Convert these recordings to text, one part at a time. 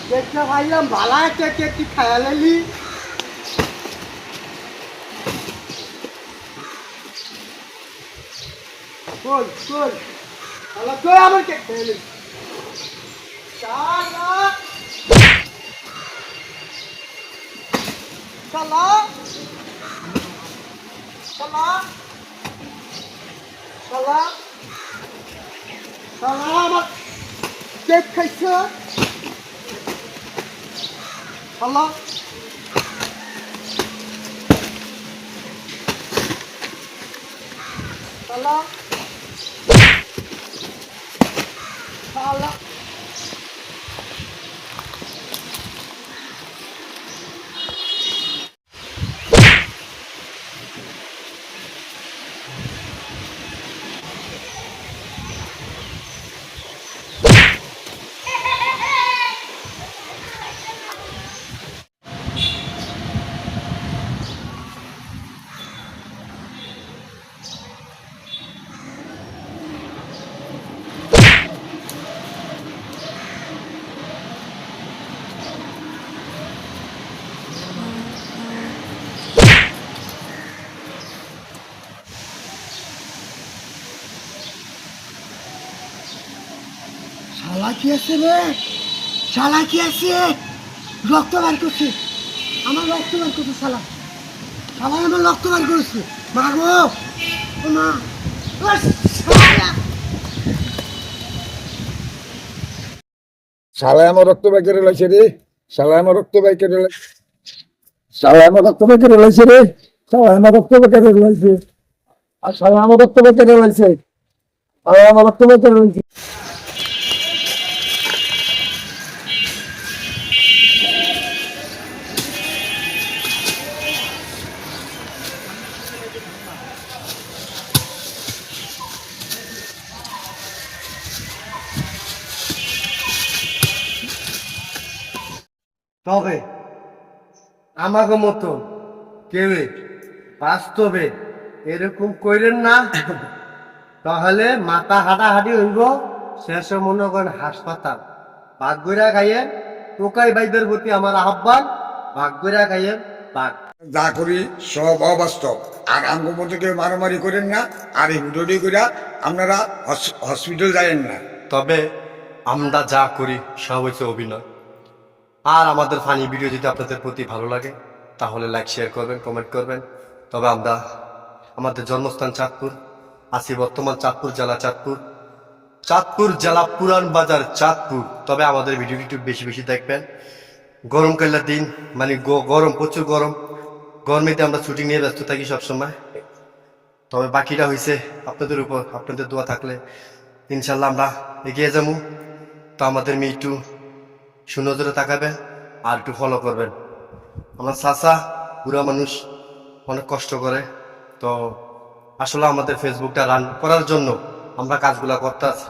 কেকটা খাইলাম ভালো একটা কেক খাইয়া লাইলি কই কই আলা কই আমার কেক খাইলি শালা শালা শালা শালা শালা আমার কেক খাইছে Allah Allah Allah শালা কি আছে রে শালা কি আছে রক্ত বার করছে আমার রক্ত বার করছে শালা শালা আমার রক্ত বার করছে মা গো ও মা ও শালা শালা আমার রক্ত বাই করে লাইছে রে শালা আমার রক্ত বাই করে শালা আমার বক্তব্য কেটে রয়েছে রে, শালা আমার বক্তব্য কেটে রয়েছে, আর শালা আমার বক্তব্য কেটে রয়েছে, আর আমার বক্তব্য কেটে রয়েছে। তবে আমাকে মতো কেউ বাস্তবে এরকম কইলেন না, তাহলে মাথা হাঁটাহাঁটি হইব, শেষে মনে করেন হাসপাতাল। বাঘগইরা খাইয়েন, টোকাই ভাইদের প্রতি আমার আহ্বান, বাঘগইরা খাইয়েন বাঘ। যা করি সব অবাস্তব, আর আঙ্গ মতো কেউ মারামারি করেন না, আর এই হুডোডি করে আপনারা হসপিটাল যাবেন না। তবে আমরা যা করি সব হচ্ছে অভিনয়। আর আমাদের ফানি ভিডিও যদি আপনাদের প্রতি ভালো লাগে তাহলে লাইক শেয়ার করবেন, কমেন্ট করবেন। তবে আমরা আমাদের জন্মস্থান চাঁদপুর, আছি বর্তমান চাঁদপুর জেলা, চাঁদপুর জেলা পুরান বাজার চাঁদপুর। তবে আমাদের ভিডিওটি একটু বেশি বেশি দেখবেন। গরমকালের দিন মানে গরম, প্রচুর গরম, গরমেতে আমরা শুটিং নিয়ে ব্যস্ত থাকি সবসময়। তবে বাকিটা হয়েছে আপনাদের উপর, আপনাদের দোয়া থাকলে ইনশাল্লাহ আমরা এগিয়ে যাবো। তো আমাদের মেয়ে একটু সুনজরে তাকাবেন আর একটু ফলো করবেন। আমার চাচা বুড়া মানুষ, অনেক কষ্ট করে। তো আসলে আমাদের ফেসবুকটা রান করার জন্য আমরা কাজগুলা করতে আছি,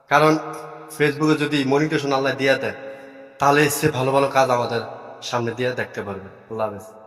কারণ ফেসবুকে যদি মনিটেশন আল্লাহ দিয়ে দেয় তাহলে এসে ভালো ভালো কাজ আমাদের সামনে দিয়ে দেখতে পারবে। আল্লাহ হাফেজ।